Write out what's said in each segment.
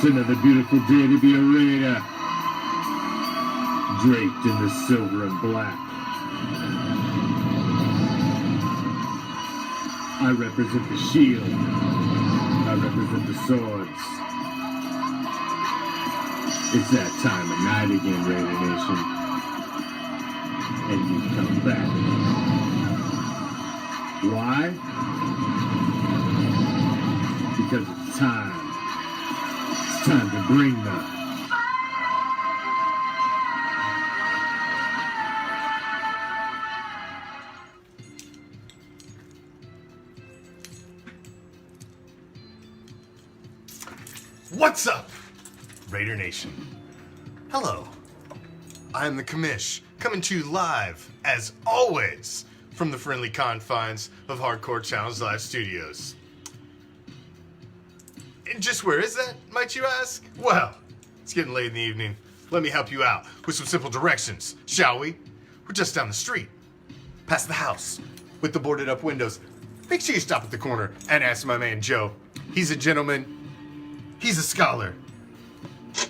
It's another beautiful day to be a raider, draped in the silver and black. I represent the shield. I represent the swords. It's that time of night again, Raider Nation. And you've come back. Why? Because it's time. It's time to bring the... What's up, Raider Nation? Hello, I'm the Commish, coming to you live, as always, from the friendly confines of Hardcore Challenge Live Studios. And just where is that, might you ask? Well, it's getting late in the evening. Let me help you out with some simple directions, shall we? We're just down the street, past the house, with the boarded up windows. Make sure you stop at the corner and ask my man Joe. He's a gentleman. He's a scholar.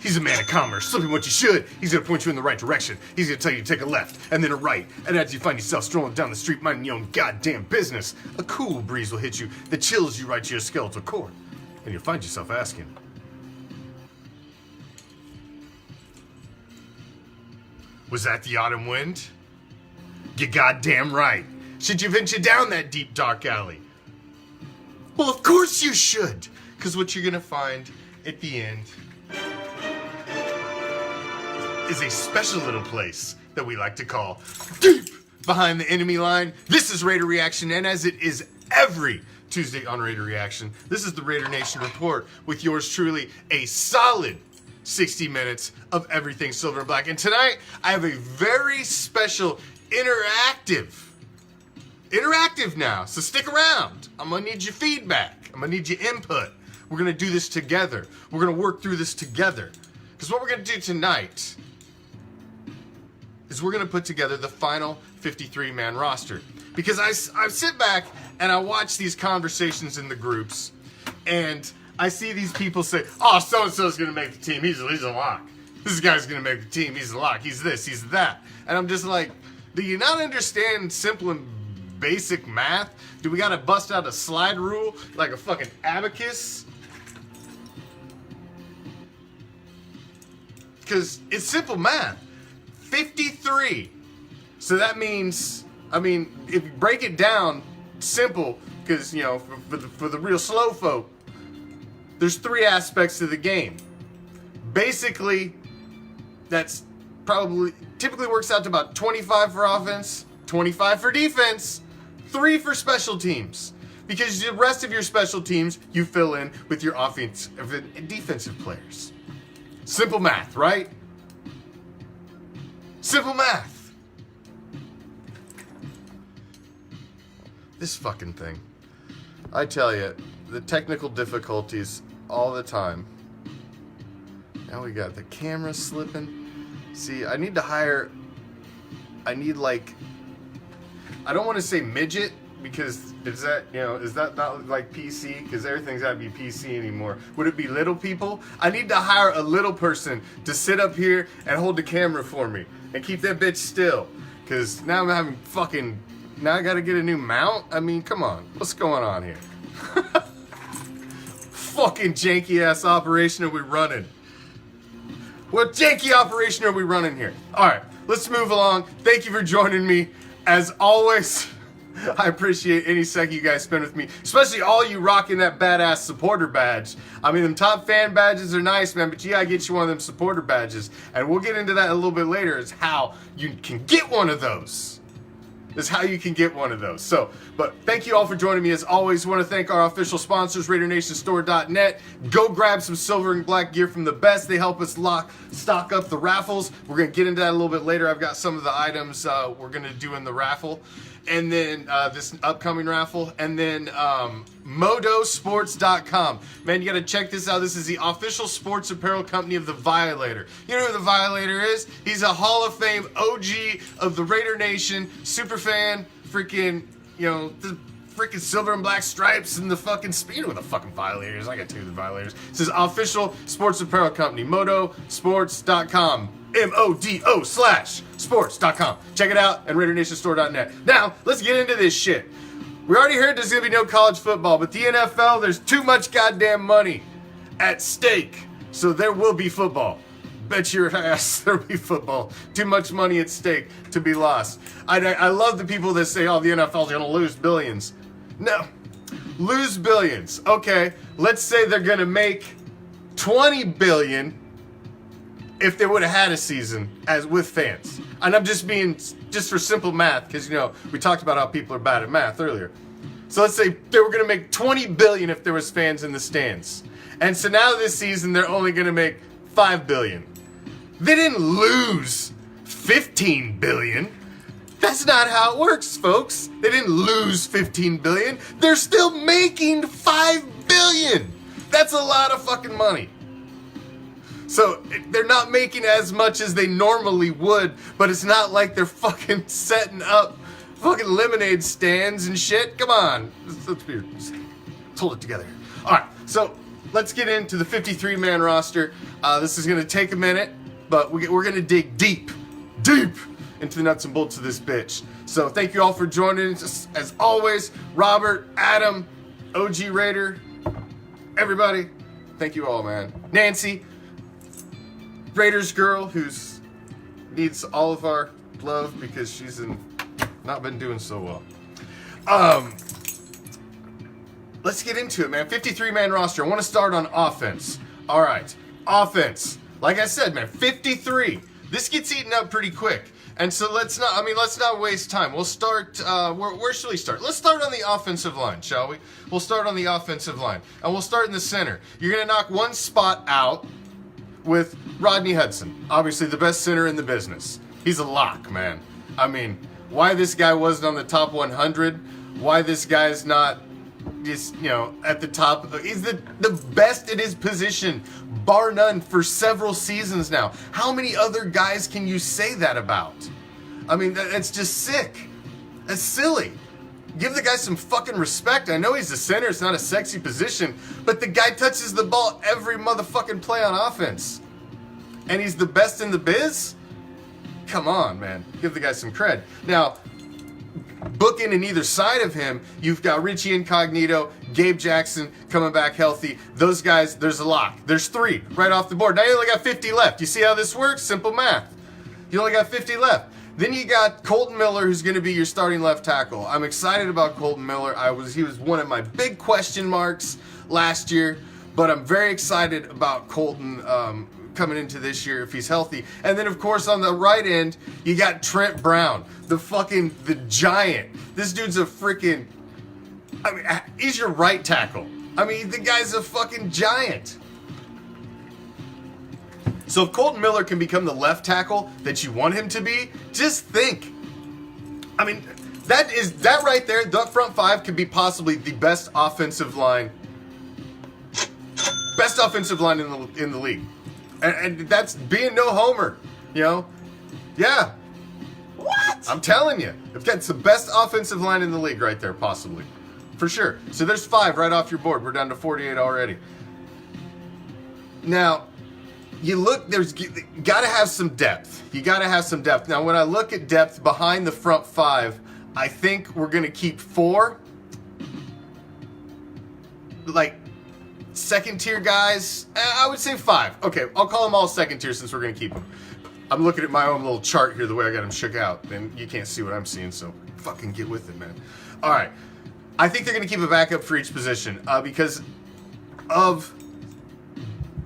He's a man of commerce. Slipping what you should. He's gonna point you in the right direction. He's gonna tell you to take a left and then a right. And as you find yourself strolling down the street minding your own goddamn business, a cool breeze will hit you that chills you right to your skeletal core. And you'll find yourself asking, was that the autumn wind? You're goddamn right. Should you venture down that deep dark alley? Well, of course you should. Because what you're gonna find at the end is a special little place that we like to call deep behind the enemy line. This is Raider Reaction, and as it is every Tuesday on Raider Reaction, this is the Raider Nation Report with yours truly, a solid 60 minutes of everything silver and black. And tonight, I have a very special interactive now, so stick around. I'm gonna need your feedback. I'm gonna need your input. We're gonna do this together. We're gonna work through this together. Because what we're gonna do tonight is we're gonna put together the final 53-man roster. Because I sit back and I watch these conversations in the groups, and I see these people say, oh, so-and-so's gonna make the team, he's a lock. This guy's gonna make the team, he's a lock, he's this, he's that. And I'm just like, do you not understand simple and basic math? Do we gotta bust out a slide rule like a fucking abacus? Because it's simple math. 53. So that means, if you break it down simple, because, you know, for the real slow folk, there's 3 aspects to the game. Basically, that's typically works out to about 25 for offense, 25 for defense, 3 for special teams. Because the rest of your special teams, you fill in with your offensive and defensive players. Simple math, right? Simple math. This fucking thing. I tell you, the technical difficulties all the time. Now we got the camera slipping. See, I need I don't want to say midget, because is that not like PC? Because everything's gotta be PC anymore. Would it be little people? I need to hire a little person to sit up here and hold the camera for me and keep that bitch still. Because now now I gotta get a new mount? I mean, come on, what's going on here? Fucking janky ass operation are we running? What janky operation are we running here? Alright, let's move along. Thank you for joining me. As always, I appreciate any second you guys spend with me, especially all you rocking that badass supporter badge. I mean, them top fan badges are nice, man, but you gotta get you one of them supporter badges. And we'll get into that a little bit later, is how you can get one of those. So, but thank you all for joining me. As always, I want to thank our official sponsors, RaiderNationStore.net. Go grab some silver and black gear from the best. They help us stock up the raffles. We're going to get into that a little bit later. I've got some of the items we're going to do in the raffle. And then this upcoming raffle. And then ModoSports.com. Man, you got to check this out. This is the official sports apparel company of the Violator. You know who the Violator is? He's a Hall of Fame OG of the Raider Nation, super fan, freaking, you know, freaking silver and black stripes and the fucking speed with the fucking violators. I got two of the violators. It says official sports apparel company, modosports.com. MODO/sports.com. Check it out, and RaiderNationStore.net. Now, let's get into this shit. We already heard there's gonna be no college football, but the NFL, there's too much goddamn money at stake. So there will be football. Bet your ass there'll be football. Too much money at stake to be lost. I love the people that say, oh, the NFL's gonna lose billions. No. Lose billions. Okay, let's say they're gonna make 20 billion if they would have had a season as with fans. And I'm just for simple math, because we talked about how people are bad at math earlier. So let's say they were gonna make 20 billion if there was fans in the stands. And so now this season they're only gonna make 5 billion. They didn't lose 15 billion. That's not how it works, folks. They didn't lose 15 billion. They're still making 5 billion. That's a lot of fucking money. So they're not making as much as they normally would, but it's not like they're fucking setting up fucking lemonade stands and shit. Come on. Let's hold it together. All right, so let's get into the 53-man roster. This is going to take a minute, but we're going to dig deep into the nuts and bolts of this bitch. So thank you all for joining us. As always, Robert, Adam, OG Raider, everybody, thank you all, man. Nancy, Raiders girl, who's needs all of our love because she's not been doing so well. Let's get into it, man. 53-man roster. I want to start on offense. All right, offense. Like I said, man, 53. This gets eaten up pretty quick. And so let's not waste time. We'll start, where should we start? Let's start on the offensive line, shall we? We'll start on the offensive line. And we'll start in the center. You're going to knock one spot out with Rodney Hudson. Obviously the best center in the business. He's a lock, man. I mean, why this guy wasn't on the top 100, why this guy's not just, at the top. He's the best at his position, bar none, for several seasons now. How many other guys can you say that about? I mean, that's just sick. That's silly. Give the guy some fucking respect. I know he's the center. It's not a sexy position, but the guy touches the ball every motherfucking play on offense. And he's the best in the biz? Come on, man. Give the guy some cred. Now, booking in either side of him, you've got Richie Incognito, Gabe Jackson coming back healthy. Those guys, there's a lock. There's 3 right off the board. Now you only got 50 left. You see how this works? Simple math. You only got 50 left. Then you got Colton Miller, who's going to be your starting left tackle. I'm excited about Colton Miller. He was one of my big question marks last year, but I'm very excited about Colton coming into this year if he's healthy. And then, of course, on the right end, you got Trent Brown, the giant. This dude's a freaking, he's your right tackle. I mean, the guy's a fucking giant. So if Colton Miller can become the left tackle that you want him to be, just think. I mean, that right there, the front 5 could be possibly the best offensive line in the league. And that's being no homer, Yeah. What? I'm telling you. It's the best offensive line in the league right there, possibly. For sure. So there's 5 right off your board. We're down to 48 already. Now, you gotta have some depth. You gotta have some depth. Now, when I look at depth behind the front 5, I think we're gonna keep 4. Second tier guys, I would say 5. Okay, I'll call them all second tier since we're going to keep them. I'm looking at my own little chart here, the way I got them shook out, and you can't see what I'm seeing, so fucking get with it, man. All right, I think they're going to keep a backup for each position because of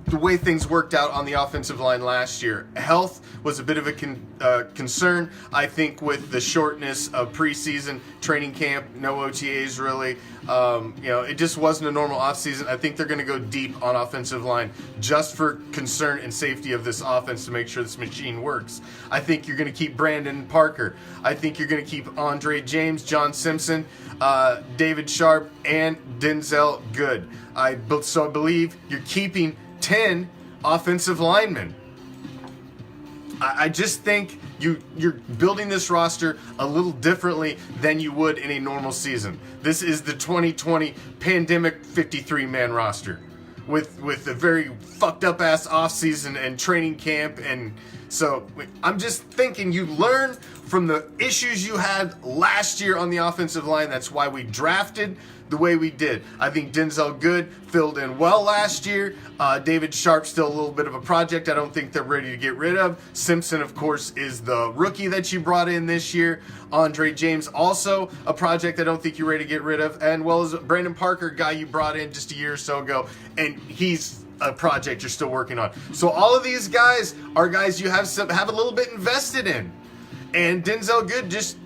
the way things worked out on the offensive line last year. Health was a bit of a concern, I think, with the shortness of preseason, training camp, no OTAs really. It just wasn't a normal offseason. I think they're going to go deep on offensive line just for concern and safety of this offense to make sure this machine works. I think you're going to keep Brandon Parker. I think you're going to keep Andre James, John Simpson, David Sharp, and Denzel Good. I believe you're keeping 10 offensive linemen. I just think You're building this roster a little differently than you would in a normal season. This is the 2020 pandemic 53-man roster with a very fucked up ass offseason and training camp. And so I'm just thinking you learn from the issues you had last year on the offensive line. That's why we drafted the way we did. I think Denzel Good filled in well last year. David Sharp still a little bit of a project I don't think they're ready to get rid of. Simpson, of course, is the rookie that you brought in this year. Andre James, also a project I don't think you're ready to get rid of. And well as Brandon Parker, guy you brought in just a year or so ago, and he's a project you're still working on. So all of these guys are guys you have a little bit invested in. And Denzel Good just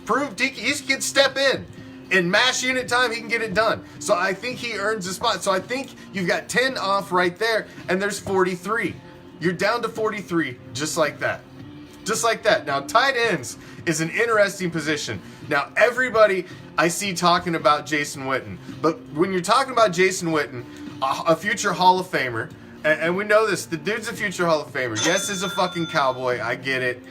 proved he can step in. In mash unit time, he can get it done. So I think he earns a spot. So I think you've got 10 off right there, and there's 43. You're down to 43, just like that. Just like that. Now, tight ends is an interesting position. Now, everybody I see talking about Jason Witten. But when you're talking about Jason Witten, a future Hall of Famer, and we know this, the dude's a future Hall of Famer. Yes, he's a fucking cowboy. I get it.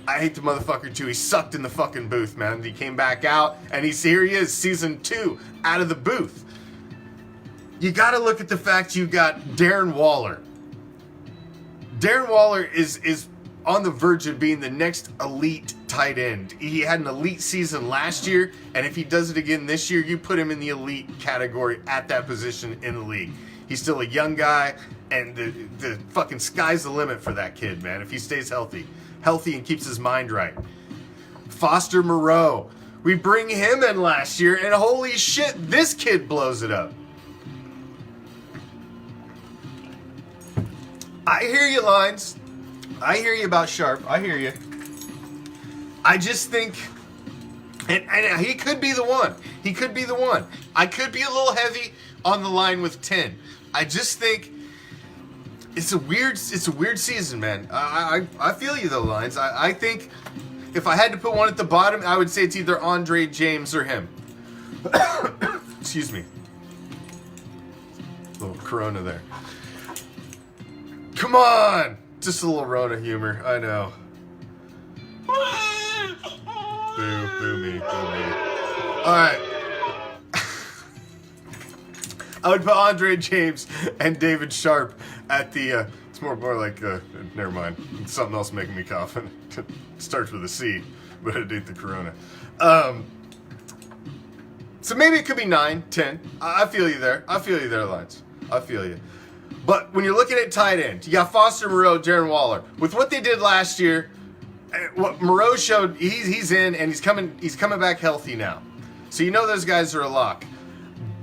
I hate the motherfucker too. He sucked in the fucking booth, man. He came back out, and here he is, season 2, out of the booth. You got to look at the fact you got Darren Waller. Darren Waller is on the verge of being the next elite tight end. He had an elite season last year, and if he does it again this year, you put him in the elite category at that position in the league. He's still a young guy, and the fucking sky's the limit for that kid, man, if he stays healthy and keeps his mind right. Foster Moreau. We bring him in last year, and holy shit, this kid blows it up. I hear you, Lines. I hear you about Sharp. I hear you. I just think, and he could be the one. He could be the one. I could be a little heavy on the line with 10. I just think it's a weird season, man. I feel you though, Lines. I think if I had to put one at the bottom, I would say it's either Andre James or him. Excuse me. Little Corona there. Come on! Just a little Rona humor, I know. Boo me. Alright. I would put Andre James and David Sharp at the, it's more like, never mind. Something else making me cough. It starts with a C, but it ain't the Corona. So maybe it could be 9, 10. I feel you there. Lines. I feel you. But when you're looking at tight end, you got Foster Moreau, Darren Waller. With what they did last year, what Moreau showed, he's in and he's coming back healthy now. So you know those guys are a lock.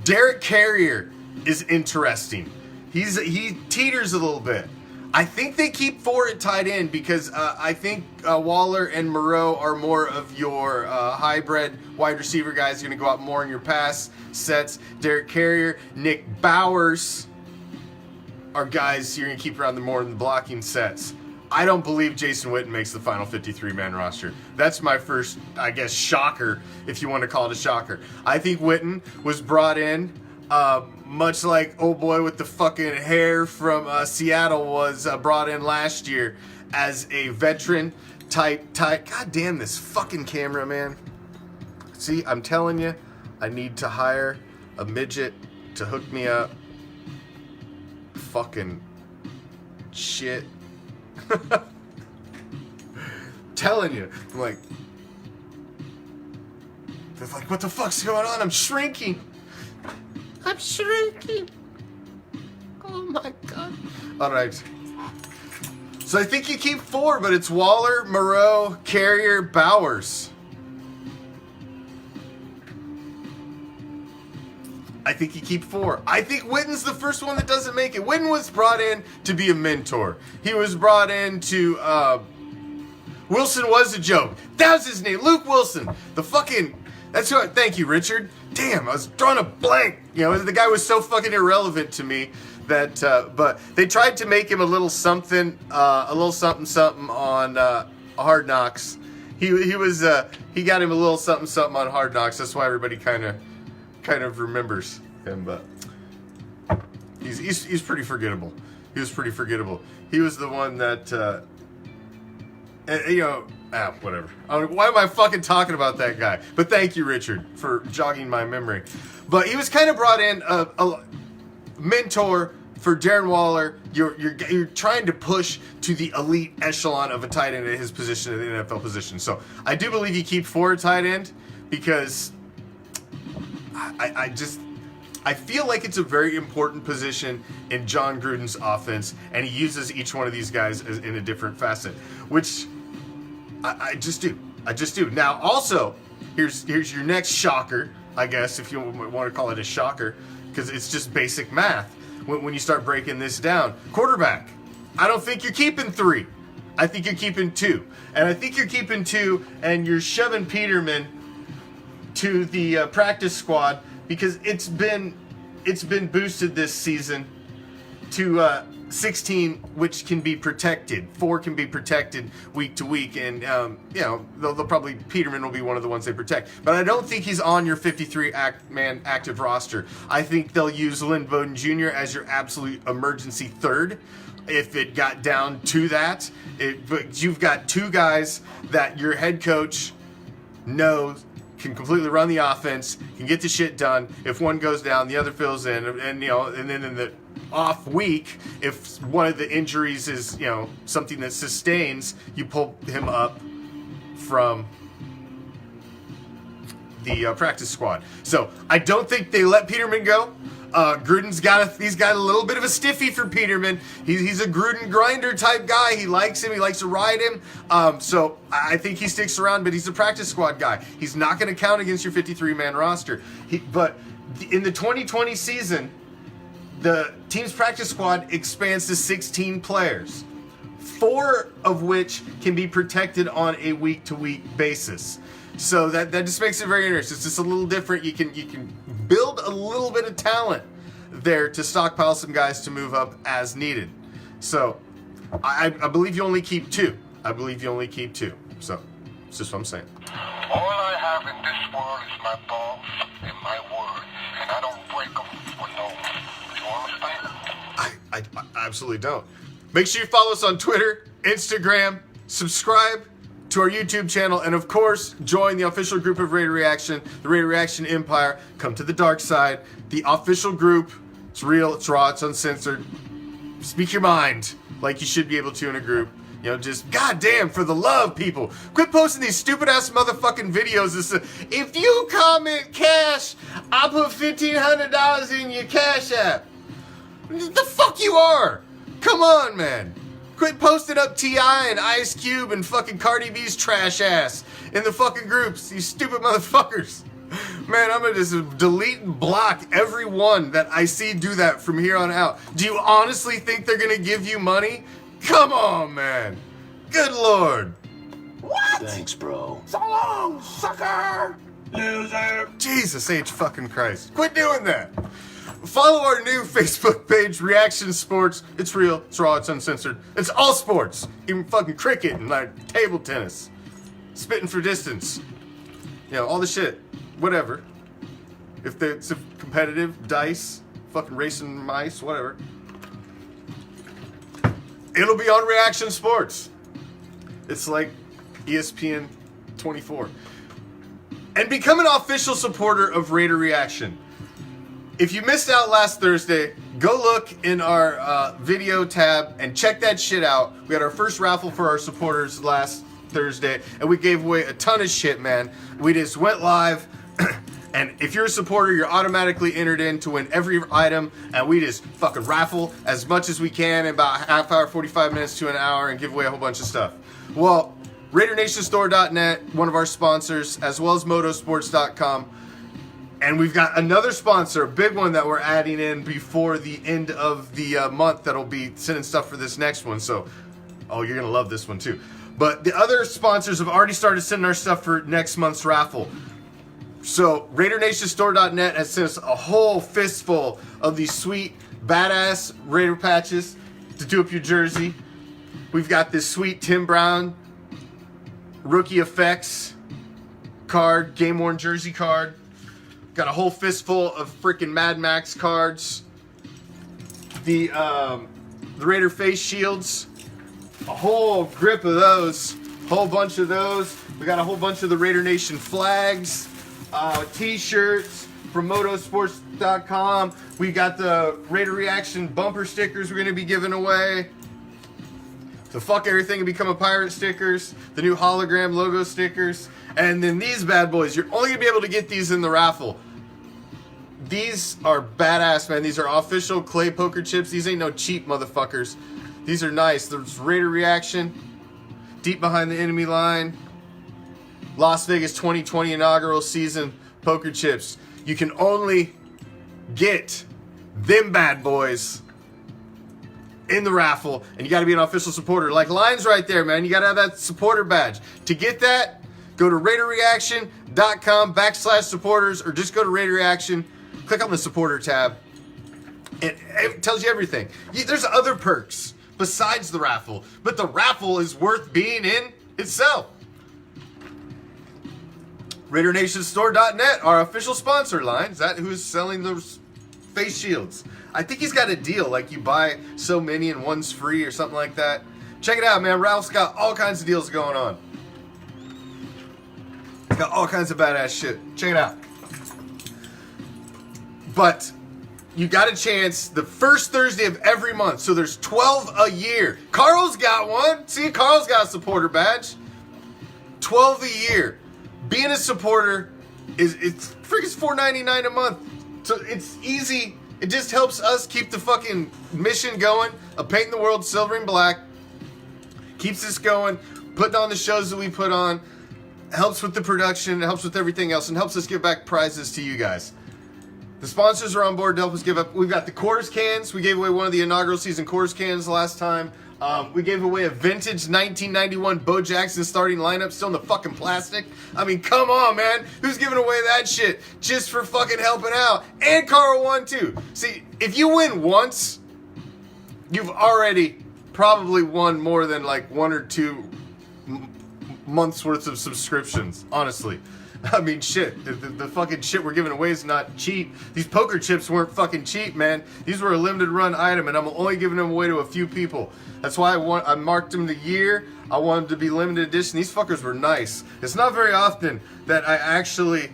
Derek Carrier is interesting. He teeters a little bit. I think they keep 4 at tight end because I think Waller and Moreau are more of your hybrid wide receiver guys. You're going to go out more in your pass sets. Derek Carrier, Nick Bowers are guys you're going to keep around more in the blocking sets. I don't believe Jason Witten makes the final 53-man roster. That's my first, I guess, shocker, if you want to call it a shocker. I think Witten was brought in, much like old boy with the fucking hair from Seattle was brought in last year as a veteran type. God damn this fucking camera, man. See, I'm telling you, I need to hire a midget to hook me up. Fucking shit. Telling you, I'm like, they're like, what the fuck's going on? I'm shrinking. Oh my god. All right. So I think you keep 4, but it's Waller, Moreau, Carrier, Bowers. I think you keep 4. I think Witten's the first one that doesn't make it. Witten was brought in to be a mentor. He was brought in to, Wilson was a joke. That was his name, Luke Wilson. That's who thank you, Richard. Damn, I was drawing a blank. You know, the guy was so fucking irrelevant to me that, but they tried to make him a little something on Hard Knocks. He got him a little something on Hard Knocks. That's why everybody kind of remembers him, but he's pretty forgettable. He was pretty forgettable. He was the one that whatever. Why am I fucking talking about that guy? But thank you, Richard, for jogging my memory. But he was kind of brought in a mentor for Darren Waller. You're trying to push to the elite echelon of a tight end at his position, at the NFL position. So I do believe you keep Ford tight end because I feel like it's a very important position in John Gruden's offense, and he uses each one of these guys in a different facet, which I just do. I just do. Now, also, here's your next shocker, I guess, if you want to call it a shocker, because it's just basic math. When you start breaking this down, quarterback, I don't think you're keeping 3. I think you're keeping 2. And I think you're keeping 2, and you're shoving Peterman to the practice squad because it's been boosted this season to 16, which can be protected. 4 can be protected week to week, and they'll probably Peterman will be one of the ones they protect. But I don't think he's on your 53-man active roster. I think they'll use Lynn Bowden Jr. as your absolute emergency third. If it got down to that, but you've got 2 guys that your head coach knows can completely run the offense, can get the shit done. If one goes down, the other fills in, and then in the off week, if one of the injuries is something that sustains, you pull him up from the practice squad. So I don't think they let Peterman go. Gruden's got a little bit of a stiffy for Peterman. He's a Gruden grinder type guy. He likes him. He likes to ride him. So I think he sticks around, but he's a practice squad guy. He's not going to count against your 53-man roster. But in the 2020 season, the team's practice squad expands to 16 players, 4 of which can be protected on a week-to-week basis. So that just makes it very interesting. It's just a little different. You can build a little bit of talent there to stockpile some guys to move up as needed. So I believe you only keep 2. I believe you only keep 2. So that's just what I'm saying. All I have in this world is my balls and my word, and I don't break them for no one. You understand? I absolutely don't. Make sure you follow us on Twitter, Instagram, subscribe to our YouTube channel, and of course, join the official group of Raider Reaction, the Raider Reaction Empire. Come to the dark side. The official group. It's real, it's raw, it's uncensored. Speak your mind like you should be able to in a group. Just goddamn, for the love, people. Quit posting these stupid ass motherfucking videos that say, if you comment cash, I'll put $1,500 in your Cash App. The fuck you are? Come on, man. Quit posting up T.I. and Ice Cube and fucking Cardi B's trash ass in the fucking groups, you stupid motherfuckers. Man, I'm gonna just delete and block everyone that I see do that from here on out. Do you honestly think they're gonna give you money? Come on, man. Good lord. What? Thanks, bro. So long, sucker! Loser! Jesus H fucking Christ. Quit doing that. Follow our new Facebook page, Reaction Sports. It's real, it's raw, it's uncensored. It's all sports. Even fucking cricket and like table tennis. Spitting for distance. All the shit. Whatever. If it's competitive, dice, fucking racing mice, whatever. It'll be on Reaction Sports. It's like ESPN 24. And become an official supporter of Raider Reaction. If you missed out last Thursday, go look in our video tab and check that shit out. We had our first raffle for our supporters last Thursday, and we gave away a ton of shit, man. We just went live, and if you're a supporter, you're automatically entered in to win every item, and we just fucking raffle as much as we can in about half hour, 45 minutes to an hour, and give away a whole bunch of stuff. Well, RaiderNationStore.net, one of our sponsors, as well as Motosports.com. And we've got another sponsor, a big one that we're adding in before the end of the month that'll be sending stuff for this next one. So, you're going to love this one too. But the other sponsors have already started sending our stuff for next month's raffle. So, RaiderNationStore.net has sent us a whole fistful of these sweet, badass Raider patches to do up your jersey. We've got this sweet Tim Brown Rookie Effects card, game-worn jersey card. Got a whole fistful of freaking Mad Max cards. The Raider face shields. A whole grip of those. Whole bunch of those. We got a whole bunch of the Raider Nation flags, t-shirts from motosports.com. We got the Raider Reaction bumper stickers we're going to be giving away. So fuck everything and become a pirate stickers. The new hologram logo stickers. And then these bad boys, you're only going to be able to get these in the raffle. These are badass, man. These are official clay poker chips. These ain't no cheap motherfuckers. These are nice. There's Raider Reaction, Deep Behind the Enemy Line, Las Vegas 2020 inaugural season poker chips. You can only get them bad boys in the raffle, and you got to be an official supporter. Like Line's right there, man. You got to have that supporter badge. To get that, go to RaiderReaction.com/supporters, or just go to Raider Reaction, click on the supporter tab. It tells you everything. There's other perks besides the raffle, but the raffle is worth being in itself. RaiderNationStore.net, our official sponsor. Line, is that who's selling those face shields? I think he's got a deal, like you buy so many and one's free or something like that. Check it out, man. Ralph's got all kinds of deals going on. He's got all kinds of badass shit. Check it out. But you got a chance the first Thursday of every month. So there's 12 a year. Carl's got one. See, Carl's got a supporter badge. 12 a year. Being a supporter it's freaking $4.99 a month. So it's easy. It just helps us keep the fucking mission going of painting the world silver and black. Keeps us going, putting on the shows that we put on. Helps with the production, helps with everything else, and helps us give back prizes to you guys. The sponsors are on board to help us give up. We've got the Coors cans. We gave away one of the inaugural season Coors cans last time. We gave away a vintage 1991 Bo Jackson starting lineup, still in the fucking plastic. I mean, come on, man. Who's giving away that shit just for fucking helping out? And Carl won too. See, if you win once, you've already probably won more than like 1 or 2 months worth of subscriptions, honestly. I mean, shit, the fucking shit we're giving away is not cheap. These poker chips weren't fucking cheap, man. These were a limited run item, and I'm only giving them away to a few people. That's why I marked them the year. I wanted them to be limited edition. These fuckers were nice. It's not very often that I actually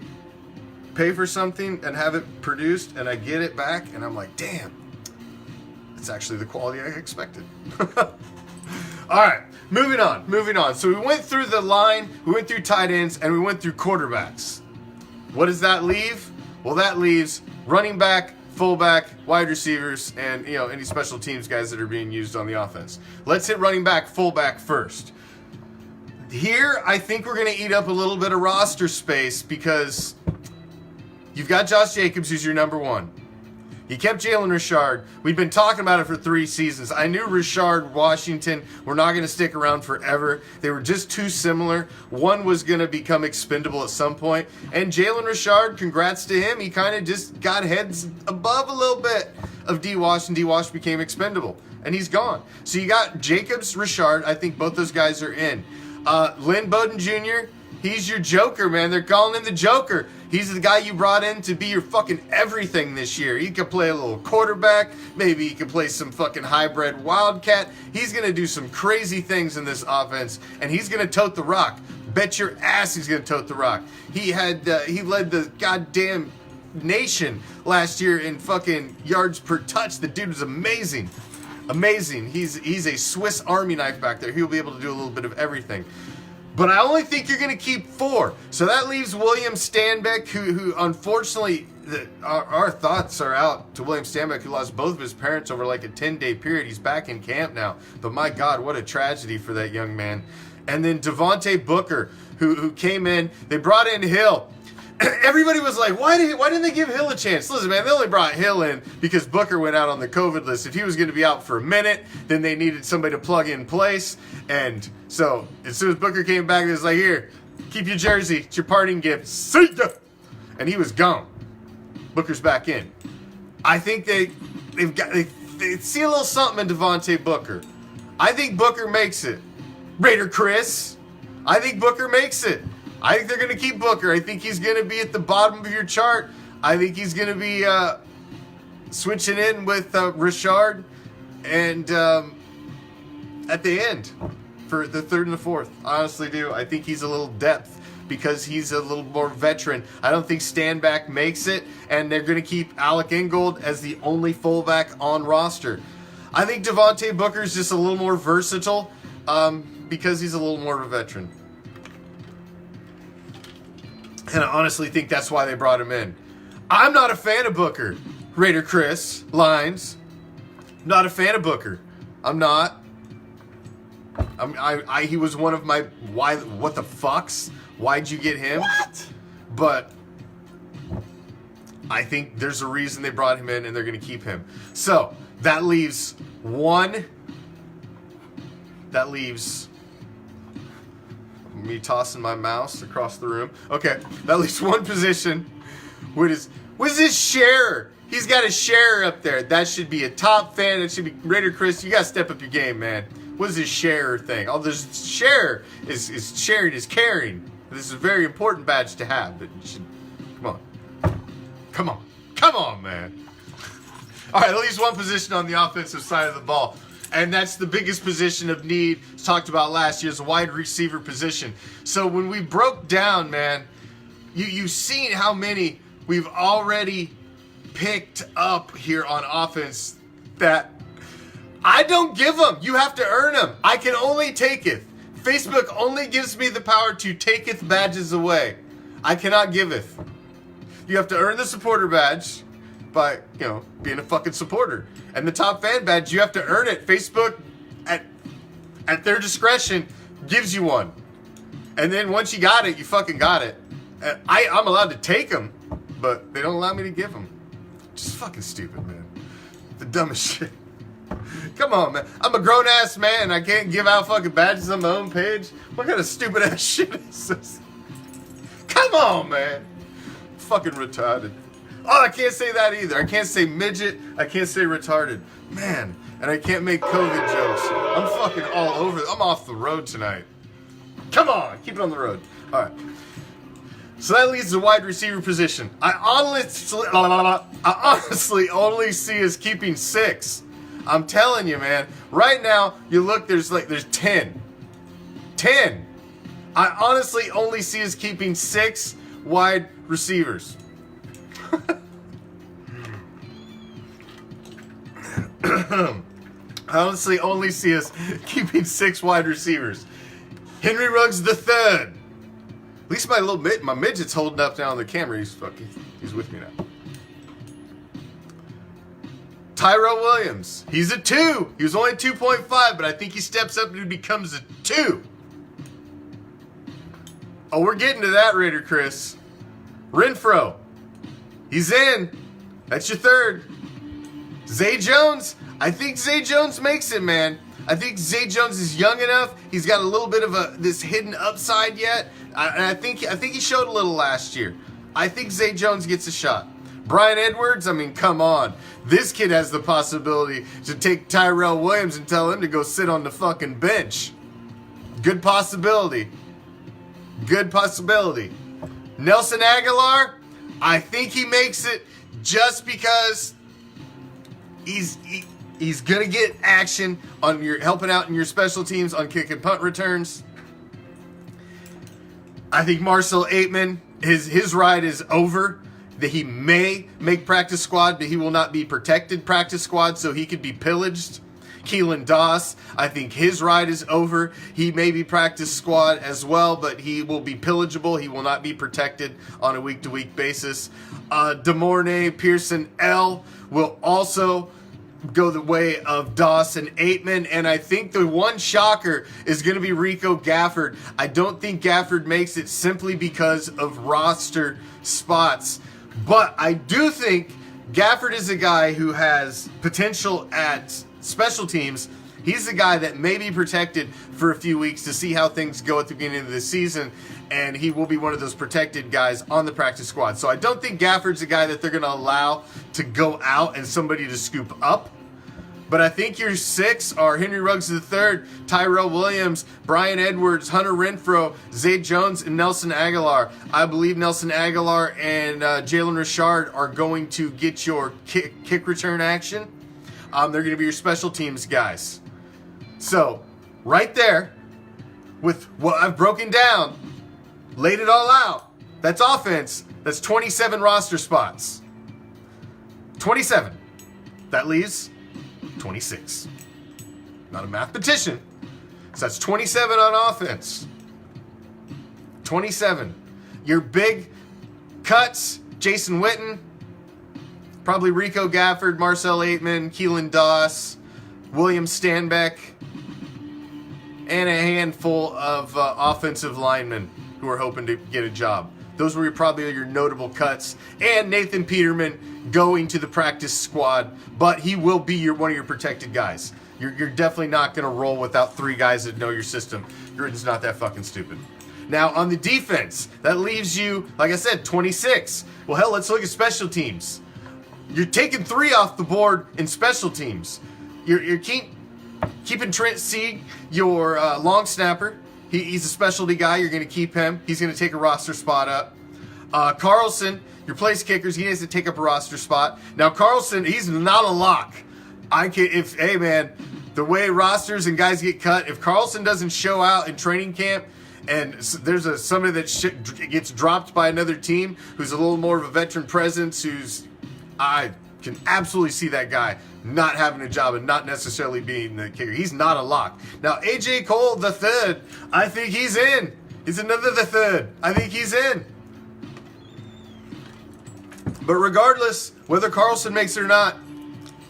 pay for something and have it produced, and I get it back, and I'm like, damn, it's actually the quality I expected. All right, moving on. So we went through the line, we went through tight ends, and we went through quarterbacks. What does that leave? Well, that leaves running back, fullback, wide receivers, and any special teams guys that are being used on the offense. Let's hit running back, fullback first. Here, I think we're going to eat up a little bit of roster space because you've got Josh Jacobs, who's your number one. He kept Jalen Richard. We've been talking about it for 3 seasons. I knew Richard, Washington were not going to stick around forever. They were just too similar. One was going to become expendable at some point. And Jalen Richard, congrats to him. He kind of just got heads above a little bit of D-Wash, and D-Wash became expendable. And he's gone. So you got Jacobs, Richard. I think both those guys are in. Lynn Bowden Jr., he's your joker, man. They're calling him the Joker. He's the guy you brought in to be your fucking everything this year. He could play a little quarterback. Maybe he could play some fucking hybrid wildcat. He's going to do some crazy things in this offense, and he's going to tote the rock. Bet your ass he's going to tote the rock. He led the goddamn nation last year in fucking yards per touch. The dude was amazing. Amazing. He's a Swiss Army knife back there. He'll be able to do a little bit of everything. But I only think you're going to keep 4. So that leaves William Stanbeck, who unfortunately, our thoughts are out to William Stanbeck, who lost both of his parents over like a 10-day period. He's back in camp now. But my God, what a tragedy for that young man. And then Devontae Booker, who came in. They brought in Hill. Everybody was like, why didn't they give Hill a chance? Listen, man, they only brought Hill in because Booker went out on the COVID list. If he was going to be out for a minute, then they needed somebody to plug in place. And so as soon as Booker came back, it was like, here, keep your jersey. It's your parting gift. See ya! And he was gone. Booker's back in. I think they see a little something in Devontae Booker. I think Booker makes it. Raider Chris, I think Booker makes it. I think they're going to keep Booker. I think he's going to be at the bottom of your chart. I think he's going to be switching in with Richard and at the end for the third and the fourth. I honestly do. I think he's a little depth because he's a little more veteran. I don't think Stanback makes it, and they're going to keep Alec Ingold as the only fullback on roster. I think Devontae Booker's just a little more versatile because he's a little more of a veteran. And I honestly think that's why they brought him in. I'm not a fan of Booker. Raider Chris, Lines. Not a fan of Booker. I'm not. He was one of my what the fucks? Why'd you get him? What? But I think there's a reason they brought him in and they're going to keep him. So that leaves one. That leaves me tossing my mouse across the room. Okay, that leaves one position. Where's his sharer? He's got a sharer up there. That should be a top fan. That should be Raider Chris. You got to step up your game, man. What is this sharer thing? Oh, there's share is sharing is caring. This is a very important badge to have. But you should, come on, man. All right, at least one position on the offensive side of the ball. And that's the biggest position of need. It's talked about last year's wide receiver position. So when we broke down, man, you've seen how many we've already picked up here on offense that I don't give them. You have to earn them. I can only taketh. Facebook only gives me the power to taketh badges away. I cannot giveth. You have to earn the supporter badge by, being a fucking supporter. And the top fan badge, you have to earn it. Facebook, at their discretion, gives you one. And then once you got it, you fucking got it. I'm allowed to take them, but they don't allow me to give them. Just fucking stupid, man. The dumbest shit. Come on, man. I'm a grown-ass man. I can't give out fucking badges on my own page. What kind of stupid-ass shit is this? Come on, man. Fucking retarded. Oh, I can't say that either. I can't say midget. I can't say retarded. Man, and I can't make COVID jokes. I'm fucking all over. I'm off the road tonight. Come on. Keep it on the road. All right. So that leads to the wide receiver position. I honestly only see us keeping 6. I'm telling you, man. Right now, you look, there's 10. 10. I honestly only see us keeping 6 wide receivers. I honestly only see us keeping 6 wide receivers. Henry Ruggs the third. At least my midget's holding up down the camera. He's with me now. Tyrell Williams. He's a 2. He was only 2.5, but I think he steps up and becomes a 2. Oh, we're getting to that, Raider Chris. Renfro. He's in. That's your 3rd. Zay Jones. I think Zay Jones makes it, man. I think Zay Jones is young enough. He's got a little bit of this hidden upside yet. And I think he showed a little last year. I think Zay Jones gets a shot. Brian Edwards, I mean, come on. This kid has the possibility to take Tyrell Williams and tell him to go sit on the fucking bench. Good possibility. Good possibility. Nelson Aguilar, I think he makes it just because he's gonna get action on helping out in your special teams on kick and punt returns. I think Marcel Aitman, his ride is over. That he may make practice squad, but he will not be protected practice squad, so he could be pillaged. Keelan Doss, I think his ride is over. He may be practice squad as well, but he will be pillageable. He will not be protected on a week-to-week basis. DeMornay Pearson L will also go the way of Doss and Aitman, and I think the one shocker is going to be Rico Gafford. I don't think Gafford makes it simply because of roster spots. But I do think Gafford is a guy who has potential at special teams. He's the guy that may be protected for a few weeks to see how things go at the beginning of the season, and he will be one of those protected guys on the practice squad. So I don't think Gafford's a guy that they're going to allow to go out and somebody to scoop up. But I think your 6 are Henry Ruggs III, Tyrell Williams, Brian Edwards, Hunter Renfro, Zay Jones, and Nelson Aguilar. I believe Nelson Aguilar and Jalen Richard are going to get your kick return action. They're going to be your special teams guys. So, right there, with what I've broken down, laid it all out. That's offense. That's 27 roster spots. 27. That leaves 26. Not a mathematician. So that's 27 on offense. 27. Your big cuts, Jason Witten, probably Rico Gafford, Marcel Aitman, Keelan Doss, William Stanbeck, and a handful of offensive linemen who are hoping to get a job. Those were probably your notable cuts. And Nathan Peterman going to the practice squad, but he will be one of your protected guys. You're definitely not going to roll without 3 guys that know your system. Gruden's not that fucking stupid. Now, on the defense, that leaves you, like I said, 26. Well, hell, let's look at special teams. You're taking 3 off the board in special teams. You're keeping Trent Sieg, your long snapper. He's a specialty guy. You're going to keep him. He's going to take a roster spot up. Carlson, your place kickers, he needs to take up a roster spot. Now, Carlson, he's not a lock. Hey, man, the way rosters and guys get cut, if Carlson doesn't show out in training camp, and there's somebody that gets dropped by another team who's a little more of a veteran presence, I can absolutely see that guy not having a job and not necessarily being the kicker. He's not a lock. Now, AJ Cole, the third, I think he's in. He's another the third. I think he's in. But regardless, whether Carlson makes it or not,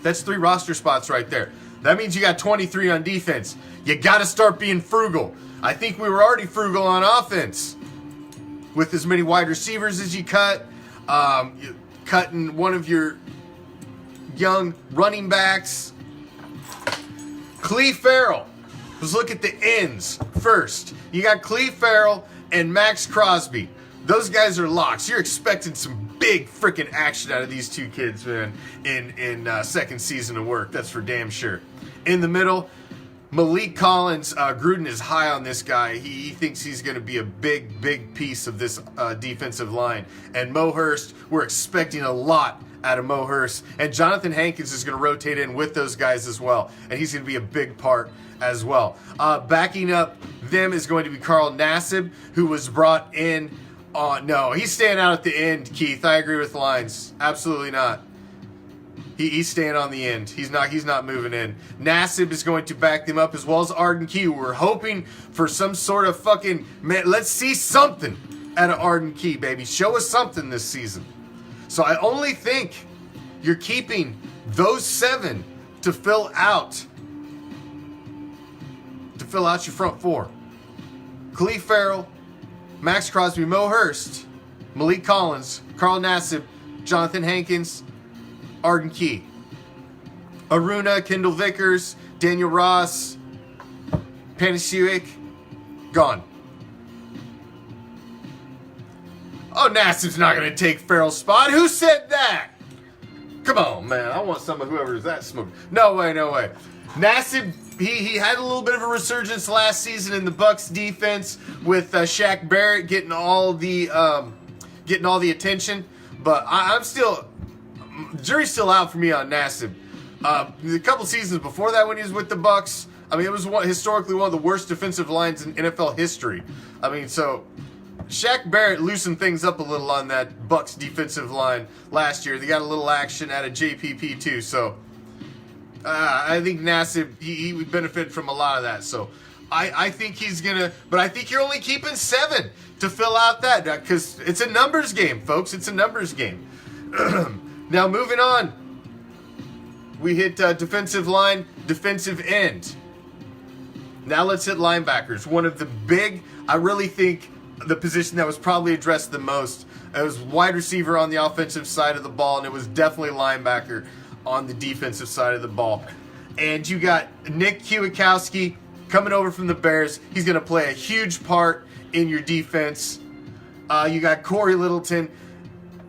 that's 3 roster spots right there. That means you got 23 on defense. You got to start being frugal. I think we were already frugal on offense with as many wide receivers as you cut. Cutting one of your young running backs. Cleve Farrell. Let's look at the ends first. You got Cleve Farrell and Max Crosby. Those guys are locks. You're expecting some big freaking action out of these 2 kids, man, in second season of work. That's for damn sure. In the middle, Malik Collins. Gruden is high on this guy. He thinks he's going to be a big piece of this defensive line. And Mo Hurst, we're expecting a lot out of Mo Hurst. And Jonathan Hankins is going to rotate in with those guys as well. And he's going to be a big part as well. Backing up them is going to be Carl Nassib, who was brought in. No, he's staying out at the end, Keith. I agree with Lines. Absolutely not. He's staying on the end. He's not moving in. Nassib is going to back them up, as well as Arden Key. We're hoping for some sort of fucking, man, let's see something out of Arden Key, baby. Show us something this season. So I only think you're keeping those 7 to fill out your front 4. Cleve Farrell, Max Crosby, Mo Hurst, Malik Collins, Carl Nassib, Jonathan Hankins, Arden Key. Aruna, Kendall Vickers, Daniel Ross, Panasiewicz, gone. Oh, Nassib's not going to take Farrell's spot. Who said that? Come on, man. I want some of whoever's that smoking. No way. Nassib, he had a little bit of a resurgence last season in the Bucks defense with Shaq Barrett getting all the attention. But I'm still, jury's still out for me on Nassib. A couple seasons before that when he was with the Bucks, I mean, it was historically one of the worst defensive lines in NFL history. I mean, so Shaq Barrett loosened things up a little on that Bucks defensive line last year. They got a little action out of JPP too, so I think Nassib, he would benefit from a lot of that. So I think he's gonna, but I think you're only keeping 7 to fill out that, because it's a numbers game, folks. It's a numbers game. Now moving on, we hit defensive line, defensive end. Now let's hit linebackers. One of the big, I really think, the position that was probably addressed the most. It was wide receiver on the offensive side of the ball, and it was definitely linebacker on the defensive side of the ball. And you got Nick Kwiatkowski coming over from the Bears. He's going to play a huge part in your defense. You got Corey Littleton.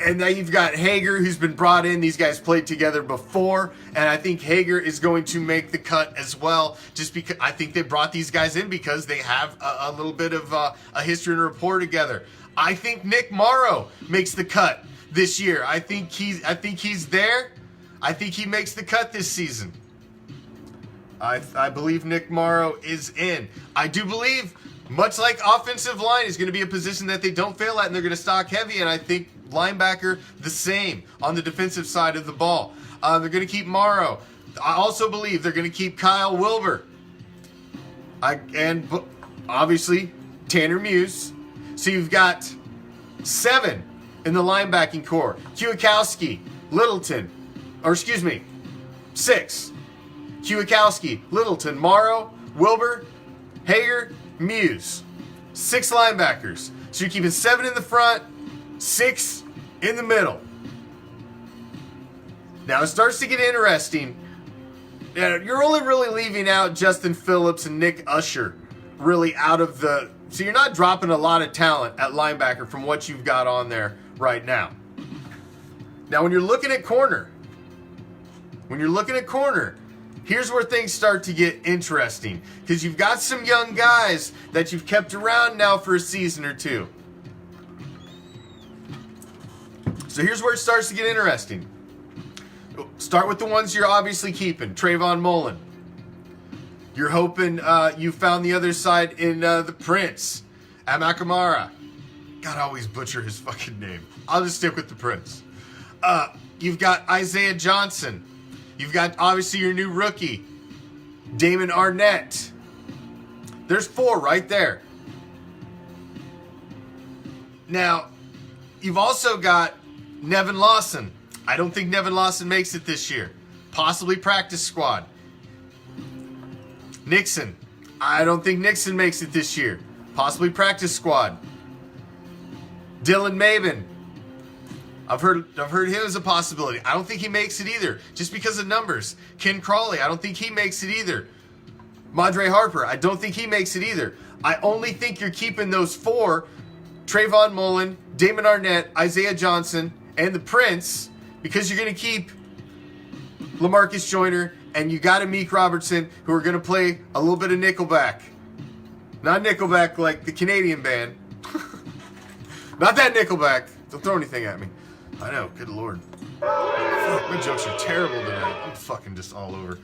And then you've got Hager, who's been brought in. These guys played together before, and I think Hager is going to make the cut as well, just because I think they brought these guys in because they have a little bit of a history and a rapport together. I think Nick Morrow makes the cut this year. I think he's there. I think he makes the cut this season. I believe Nick Morrow is in. I do believe Much like offensive line is going to be a position that they don't fail at, and they're going to stock heavy, and I think linebacker the same on the defensive side of the ball. They're going to keep Morrow. I also believe they're going to keep Kyle Wilbur. And obviously Tanner Muse. So you've got 7 in the linebacking core. Kwiatkowski, Littleton, 6. Kwiatkowski, Littleton, Morrow, Wilbur, Hager, Muse. 6 linebackers. So you're keeping 7 in the front, 6 in the middle. Now it starts to get interesting. You're only really leaving out Justin Phillips and Nick Usher really out of the... So you're not dropping a lot of talent at linebacker from what you've got on there right now. Now when you're looking at corner, here's where things start to get interesting. Because you've got some young guys that you've kept around now for a season or two. So here's where it starts to get interesting. Start with the ones you're obviously keeping. Trayvon Mullen. You're hoping you found the other side in the Prince. Amakamara. God, I always butcher his fucking name. I'll just stick with the Prince. You've got Isaiah Johnson. You've got, obviously, your new rookie, Damon Arnett. There's 4 right there. Now, you've also got Nevin Lawson. I don't think Nevin Lawson makes it this year. Possibly practice squad. Nixon. I don't think Nixon makes it this year. Possibly practice squad. Dylan Maben. I've heard him as a possibility. I don't think he makes it either, just because of numbers. Ken Crawley, I don't think he makes it either. Madre Harper, I don't think he makes it either. I only think you're keeping those 4, Trayvon Mullen, Damon Arnett, Isaiah Johnson, and the Prince, because you're going to keep LaMarcus Joyner, and you got Amik Robertson, who are going to play a little bit of Nickelback. Not Nickelback like the Canadian band. Not that Nickelback. Don't throw anything at me. I know, good lord. Fuck, my jokes are terrible tonight. I'm fucking just all over.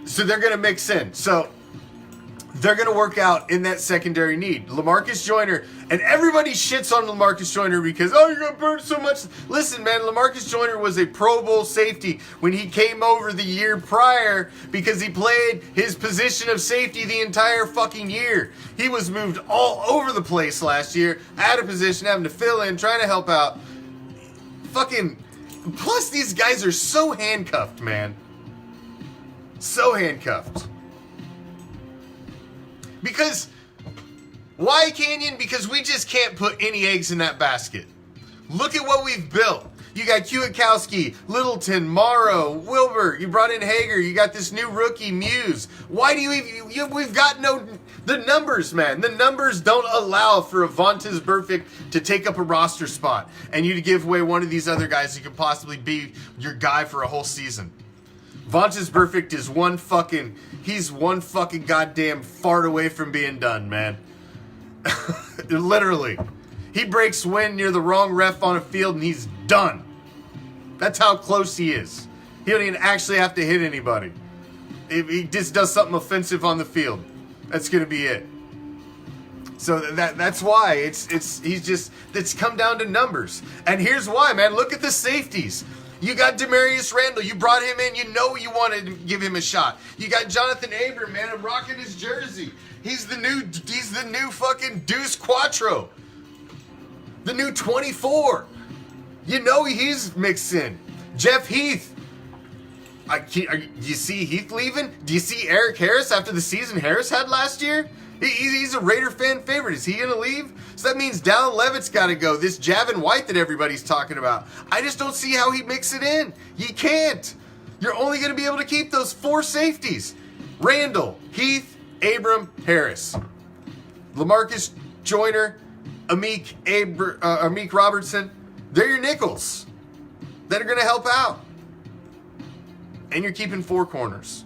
So they're going to mix in. So they're going to work out in that secondary need. LaMarcus Joyner, and everybody shits on LaMarcus Joyner because, oh, you're going to burn so much. Listen, man, LaMarcus Joyner was a Pro Bowl safety when he came over the year prior because he played his position of safety the entire fucking year. He was moved all over the place last year, out of position, having to fill in, trying to help out. Fucking, plus these guys are so handcuffed, man. So handcuffed. Because, why, Canyon? Because we just can't put any eggs in that basket. Look at what we've built. You got Kwiatkowski, Littleton, Morrow, Wilbur. You brought in Hager. You got this new rookie, Muse. Why do we've got the numbers, man. The numbers don't allow for a Vontaze Burfict to take up a roster spot and you to give away one of these other guys who could possibly be your guy for a whole season. Vontaze Burfict is he's one fucking goddamn fart away from being done, man. Literally. He breaks wind near the wrong ref on a field and he's done. That's how close he is. He don't even actually have to hit anybody. He just does something offensive on the field. That's going to be it. So that's why it's come down to numbers. And here's why, man. Look at the safeties. You got Demarius Randall. You brought him in. You know you wanted to give him a shot. You got Jonathan Abram, man. I'm rocking his jersey. He's the new fucking Deuce Quattro. The new 24. You know he's mixed in. Jeff Heath. Do you see Heath leaving? Do you see Eric Harris after the season Harris had last year? He's a Raider fan favorite. Is he going to leave? So that means Dallin Levitt's got to go. This Javin White that everybody's talking about. I just don't see how he mix it in. You can't. You're only going to be able to keep those 4 safeties. Randall, Heath, Abram, Harris. LaMarcus Joyner, Amik Robertson. They're your nickels that are going to help out. And you're keeping 4 corners.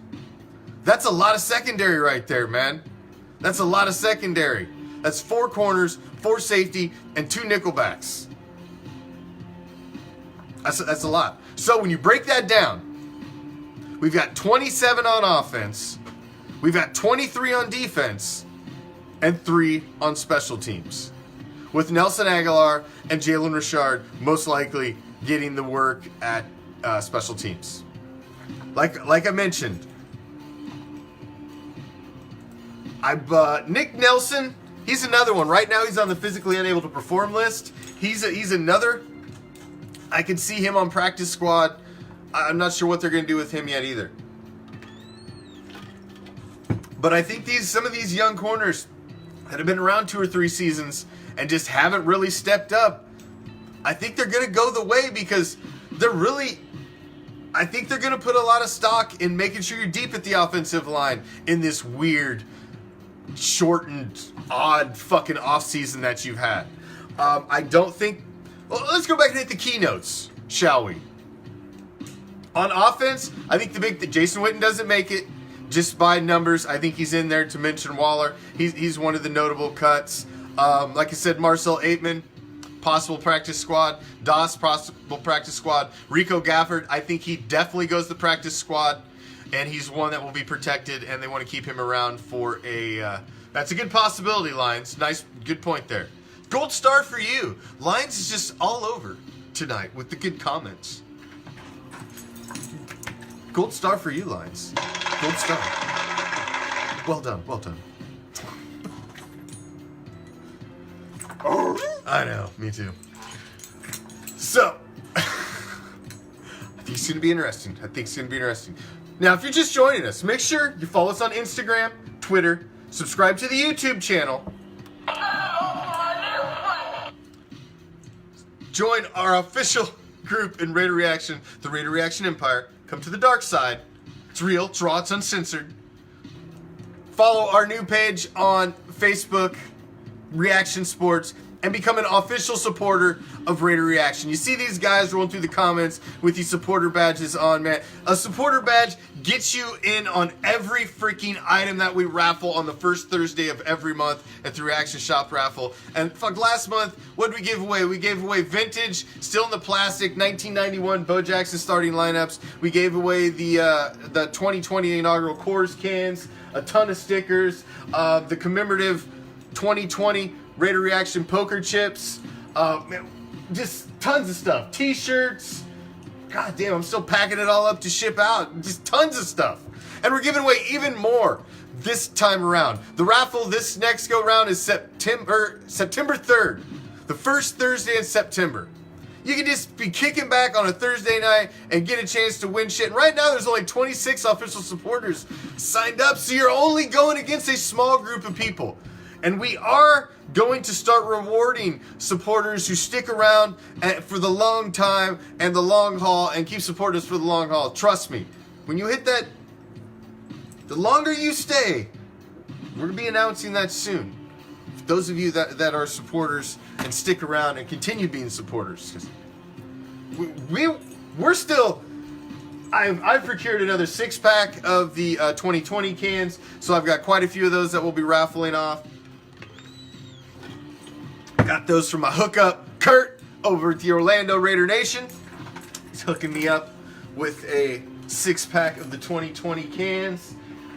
That's a lot of secondary right there, man. That's a lot of secondary. That's 4 corners, 4 safety, and 2 nickelbacks. That's a lot. So when you break that down, we've got 27 on offense. We've got 23 on defense and 3 on special teams, with Nelson Aguilar and Jalen Richard most likely getting the work at special teams. Like I mentioned, Nick Nelson, he's another one. Right now he's on the physically unable to perform list. He's another. I can see him on practice squad. I'm not sure what they're going to do with him yet either. But I think some of these young corners that have been around 2 or 3 seasons and just haven't really stepped up, I think they're going to go the way, because I think they're going to put a lot of stock in making sure you're deep at the offensive line in this weird, shortened, odd fucking offseason that you've had. I don't think... Well, let's go back and hit the keynotes, shall we? On offense, I think that Jason Witten doesn't make it just by numbers. I think he's in there to mention Waller. He's one of the notable cuts. Like I said, Marcel Aitman, possible practice squad. Doss, possible practice squad. Rico Gafford, I think he definitely goes to the practice squad, and he's one that will be protected, and they want to keep him around for a... that's a good possibility, Lions. Nice, good point there. Gold star for you. Lions is just all over tonight with the good comments. Gold star for you, Lions. Gold star. Well done, well done. I know, me too. So, I think it's going to be interesting. Now, if you're just joining us, make sure you follow us on Instagram, Twitter, subscribe to the YouTube channel, join our official group in Raider Reaction, the Raider Reaction Empire. Come to the dark side. It's real, it's raw, it's uncensored. Follow our new page on Facebook, Reaction Sports, and become an official supporter of Raider Reaction. You see these guys rolling through the comments with these supporter badges on, man. A supporter badge gets you in on every freaking item that we raffle on the first Thursday of every month at the Reaction Shop raffle. And fuck, last month, what did we give away? We gave away vintage, still in the plastic, 1991 Bo Jackson starting lineups. We gave away the 2020 inaugural Coors cans, a ton of stickers, the commemorative 2020 Raider Reaction poker chips, just tons of stuff. T-shirts. God damn, I'm still packing it all up to ship out. Just tons of stuff. And we're giving away even more this time around. The raffle this next go round is September 3rd. The first Thursday in September. You can just be kicking back on a Thursday night and get a chance to win shit. And right now, there's only 26 official supporters signed up, so you're only going against a small group of people. And we are going to start rewarding supporters who stick around for the long time and the long haul and keep supporting us for the long haul. Trust me, when you hit that, the longer you stay, we're going to be announcing that soon. For those of you that are supporters and stick around and continue being supporters, we're still... I've procured another 6-pack of the 2020 cans, so I've got quite a few of those that we'll be raffling off. Got those from my hookup, Kurt, over at the Orlando Raider Nation. He's hooking me up with a 6-pack of the 2020 cans.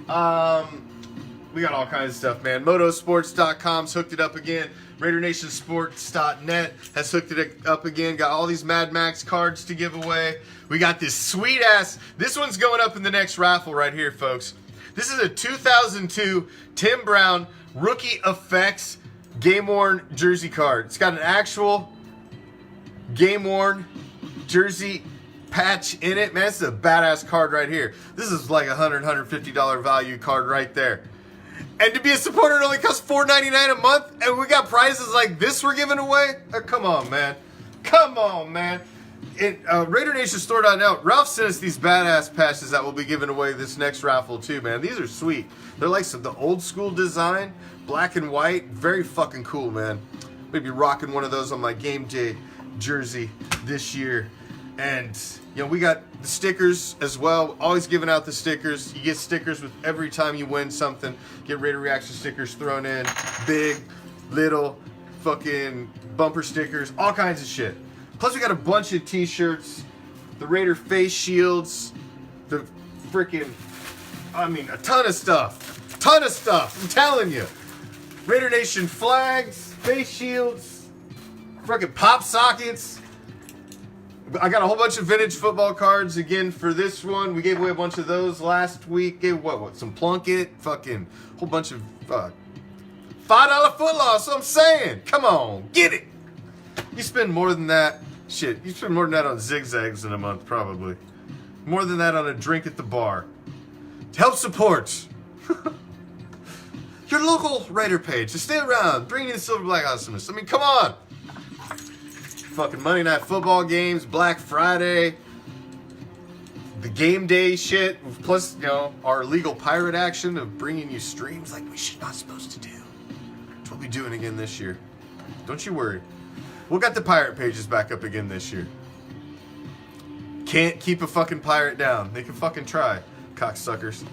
We got all kinds of stuff, man. Motosports.com's hooked it up again. RaiderNationSports.net has hooked it up again. Got all these Mad Max cards to give away. We got this sweet ass. This one's going up in the next raffle right here, folks. This is a 2002 Tim Brown Rookie Effects game-worn jersey card. It's got an actual game-worn jersey patch in it. Man, this is a badass card right here. This is like a $100, $150 value card right there. And to be a supporter, it only costs $4.99 a month, and we got prizes like this we're giving away? Oh, come on, man. Come on, man. RaiderNationStore.net, Ralph sent us these badass patches that we'll be giving away this next raffle too, man. These are sweet. They're like the old school design, black and white. Very fucking cool, man. Maybe rocking one of those on my game day jersey this year. And, you know, we got the stickers as well. Always giving out the stickers. You get stickers with every time you win something. Get Raider Reaction stickers thrown in. Big, little, fucking bumper stickers. All kinds of shit. Plus, we got a bunch of t-shirts. The Raider face shields. The freaking, I mean, a ton of stuff. Ton of stuff, I'm telling you. Raider Nation flags, face shields, freaking pop sockets. I got a whole bunch of vintage football cards again for this one. We gave away a bunch of those last week. Gave what some Plunkett, fucking whole bunch of $5 foot loss. So I'm saying, come on, get it. You spend more than that, shit. You spend more than that on zigzags in a month, probably. More than that on a drink at the bar. To help support your local Raider page, to stay around, bring you the Silver Black Awesomeness. I mean, come on. Fucking Monday Night Football games, Black Friday, the game day shit, plus, you know, our illegal pirate action of bringing you streams like we should not supposed to do. That's what we'll be doing again this year. Don't you worry. We'll get the pirate pages back up again this year. Can't keep a fucking pirate down. They can fucking try, cocksuckers.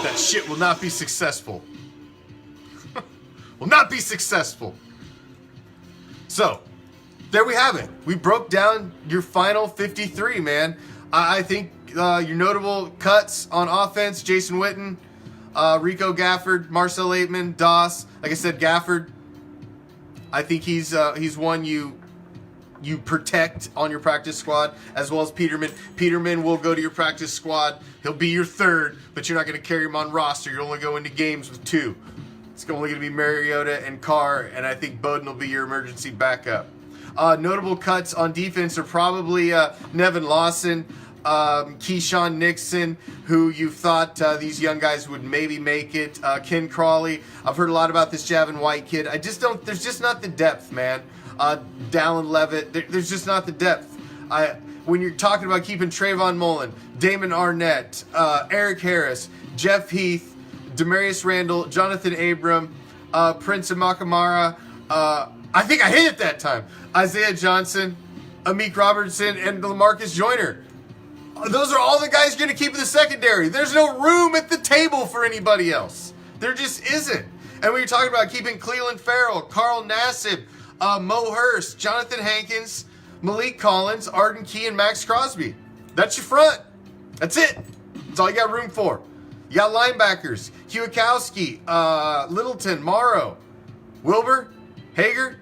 That shit will not be successful. Will not be successful. So, there we have it. We broke down your final 53, man. I think your notable cuts on offense, Jason Witten, Rico Gafford, Marcel Aitman, Doss. Like I said, Gafford, I think he's one you protect on your practice squad, as well as Peterman. Peterman will go to your practice squad. He'll be your third, but you're not going to carry him on roster. You're only going to games with two. It's only going to be Mariota and Carr, and I think Bowden will be your emergency backup. Notable cuts on defense are probably Nevin Lawson, Keyshawn Nixon, who you thought these young guys would maybe make it. Ken Crawley. I've heard a lot about this Javin White kid. There's just not the depth, man. Dallin Levitt, there's just not the depth. When you're talking about keeping Trayvon Mullen, Damon Arnett, Eric Harris, Jeff Heath, Demarius Randall, Jonathan Abram, Prince Amakamara, I think I hit it that time, Isaiah Johnson, Amik Robertson, and LaMarcus Joyner. Those are all the guys you're going to keep in the secondary. There's no room at the table for anybody else. There just isn't. And when you're talking about keeping Cleveland Farrell, Carl Nassib, Mo Hurst, Jonathan Hankins, Malik Collins, Arden Key, and Max Crosby. That's your front. That's it. That's all you got room for. You got linebackers, Huakowski, Littleton, Morrow, Wilbur, Hager,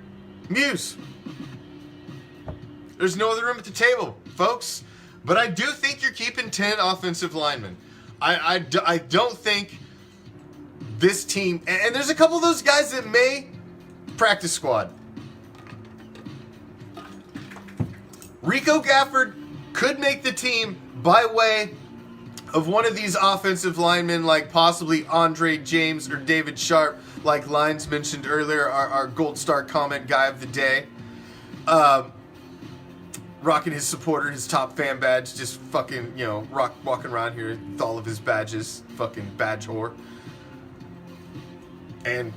Muse. There's no other room at the table, folks. But I do think you're keeping 10 offensive linemen. I don't think this team, and there's a couple of those guys that may practice squad. Rico Gafford could make the team by way of one of these offensive linemen, like possibly Andre James or David Sharp, like Lines mentioned earlier, our Gold Star comment guy of the day. Rocking his supporter, his top fan badge, just fucking, walking around here with all of his badges, fucking badge whore. And,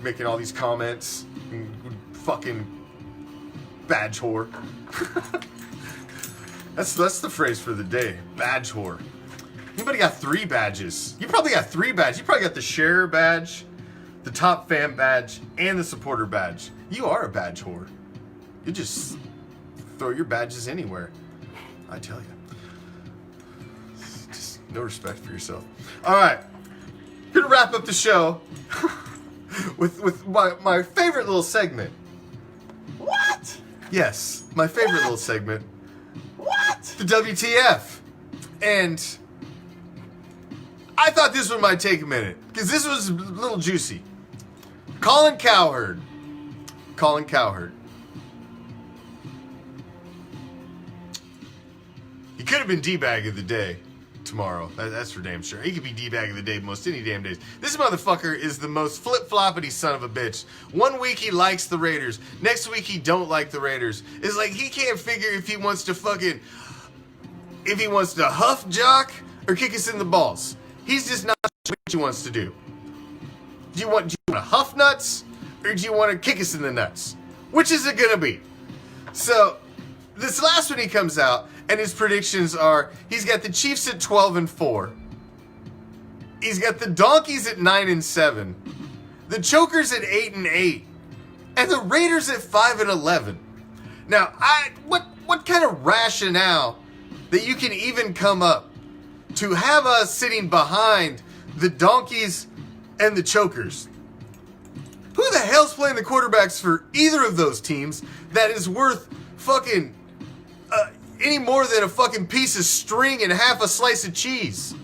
making all these comments, fucking badge whore. That's the phrase for the day, badge whore. Anybody got 3 badges? You probably got 3 badges. You probably got the sharer badge, the top fan badge, and the supporter badge. You are a badge whore. You just throw your badges anywhere. I tell you. Just no respect for yourself. All right. Gonna wrap up the show with my favorite little segment. What? Yes, my favorite little segment. What? The WTF. And I thought this one might take a minute, because this was a little juicy. Colin Cowherd. He could have been D-bag of the day tomorrow. That's for damn sure. He could be D-bag of the day most any damn days. This motherfucker is the most flip-floppity son of a bitch. One week he likes the Raiders. Next week he don't like the Raiders. It's like he can't figure if he wants to huff jock or kick us in the balls. He's just not sure what he wants to do. Do you want to huff nuts or do you want to kick us in the nuts? Which is it gonna be? So this last one he comes out and his predictions are he's got the Chiefs at 12-4. He's got the Donkeys at 9-7. The Chokers at 8-8. And the Raiders at 5-11. Now, what kind of rationale that you can even come up to have us sitting behind the Donkeys and the Chokers. Who the hell's playing the quarterbacks for either of those teams that is worth fucking any more than a fucking piece of string and half a slice of cheese?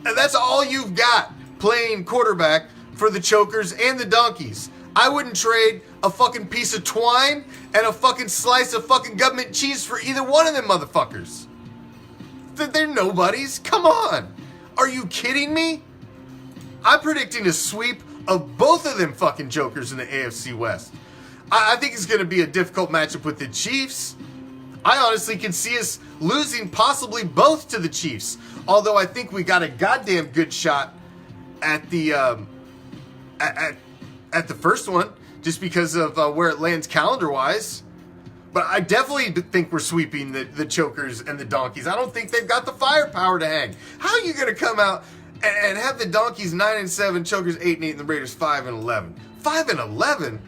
And that's all you've got playing quarterback for the Chokers and the Donkeys. I wouldn't trade a fucking piece of twine and a fucking slice of fucking government cheese for either one of them motherfuckers. They're nobodies. Come on. Are you kidding me? I'm predicting a sweep of both of them fucking jokers in the AFC West. I think it's going to be a difficult matchup with the Chiefs. I honestly can see us losing possibly both to the Chiefs. Although I think we got a goddamn good shot at the at the first one, just because of where it lands calendar-wise. But I definitely think we're sweeping the Chokers and the Donkeys. I don't think they've got the firepower to hang. How are you going to come out and have the Donkeys 9-7, Chokers 8-8, and the Raiders 5-11? 5-11?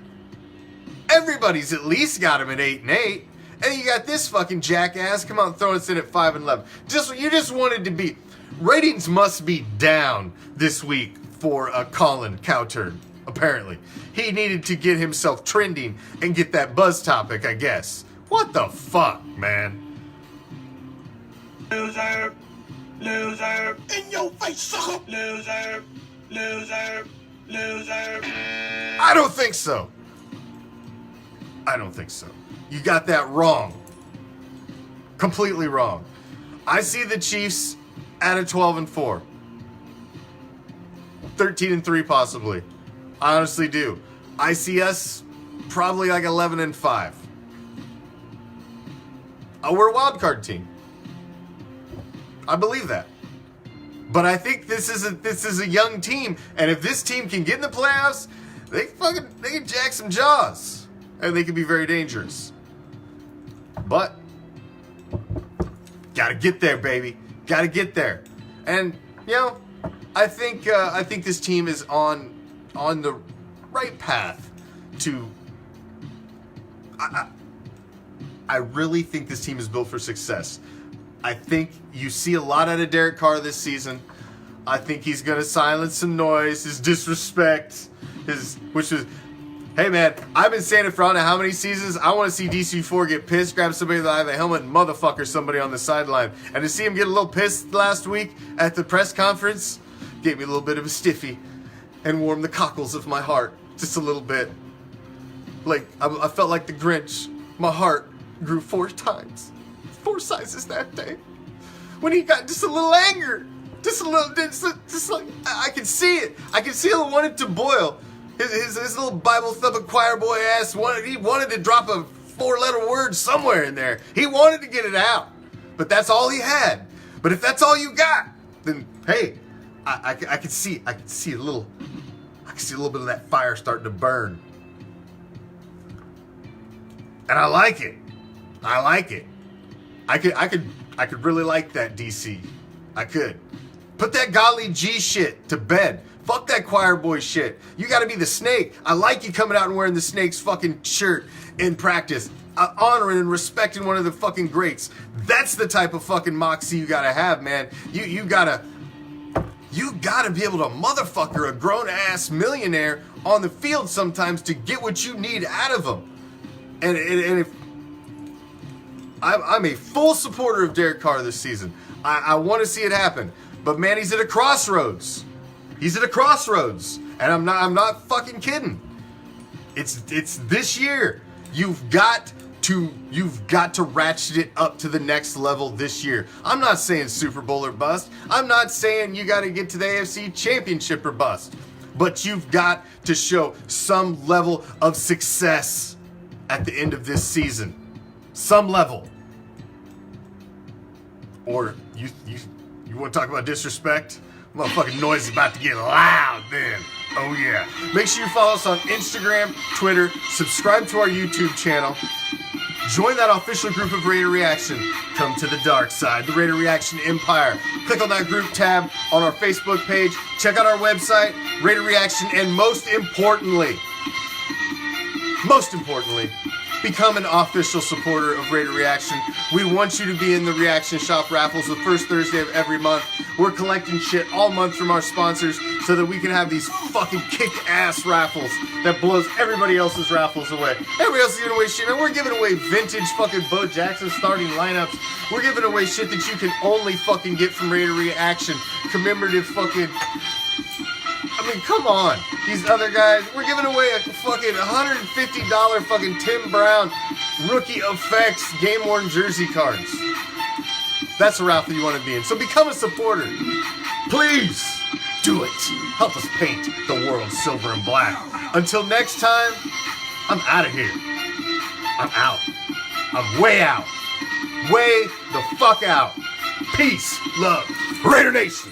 Everybody's at least got them at 8-8. And you got this fucking jackass come out and throw us in at 5-11. You just wanted to be... Ratings must be down this week for Colin Cowturn, apparently. He needed to get himself trending and get that buzz topic, I guess. What the fuck, man? Loser. Loser. In your face, sucker. Loser. Loser. Loser. I don't think so. I don't think so. You got that wrong. Completely wrong. I see the Chiefs at a 12-4. 13-3 possibly. I honestly do. I see us probably like 11-5. We're a wild card team. I believe that. But I think this is a young team, and if this team can get in the playoffs, they can jack some jaws, and they can be very dangerous. But gotta get there, baby. Gotta get there. And you know, I think this team is on the right path to. I really think this team is built for success. I think you see a lot out of Derek Carr this season. I think he's gonna silence some noise, his disrespect, hey man, I've been saying it for I don't know how many seasons. I want to see DC4 get pissed, grab somebody by the helmet, and motherfucker somebody on the sideline. And to see him get a little pissed last week at the press conference gave me a little bit of a stiffy and warmed the cockles of my heart just a little bit. Like I felt like the Grinch. My heart grew 4 times, 4 sizes that day when he got just a little anger, just like I could see it. I could see it wanted to boil. His little Bible thumping choir boy ass he wanted to drop a 4-letter word somewhere in there. He wanted to get it out, but that's all he had. But if that's all you got, then hey, I could see a little bit of that fire starting to burn, and I like it. I could really like that, DC. I could put that golly G shit to bed. Fuck that choir boy shit. You gotta be the snake. I like you coming out and wearing the snake's fucking shirt in practice. Honoring and respecting one of the fucking greats. That's the type of fucking moxie you gotta have, man. You gotta be able to motherfucker a grown-ass millionaire on the field sometimes to get what you need out of him. And if... I'm a full supporter of Derek Carr this season. I want to see it happen. But man, he's at a crossroads. He's at a crossroads, and I'm not fucking kidding. It's this year. You've got to ratchet it up to the next level this year. I'm not saying Super Bowl or bust. I'm not saying you got to get to the AFC Championship or bust. But you've got to show some level of success at the end of this season. Some level. Or you want to talk about disrespect? Motherfucking noise is about to get loud then. Oh yeah. Make sure you follow us on Instagram, Twitter, subscribe to our YouTube channel, join that official group of Raider Reaction. Come to the dark side, the Raider Reaction Empire. Click on that group tab on our Facebook page. Check out our website, Raider Reaction, and most importantly, Become an official supporter of Raider Reaction. We want you to be in the Reaction Shop raffles the first Thursday of every month. We're collecting shit all month from our sponsors so that we can have these fucking kick-ass raffles that blows everybody else's raffles away. Everybody else is giving away shit, man. We're giving away vintage fucking Bo Jackson starting lineups. We're giving away shit that you can only fucking get from Raider Reaction. Commemorative fucking... I mean, come on. These other guys, we're giving away a fucking $150 fucking Tim Brown Rookie Effects game-worn jersey cards. That's a raffle you want to be in. So become a supporter. Please do it. Help us paint the world silver and black. Until next time, I'm out of here. I'm out. I'm way out. Way the fuck out. Peace, love, Raider Nation.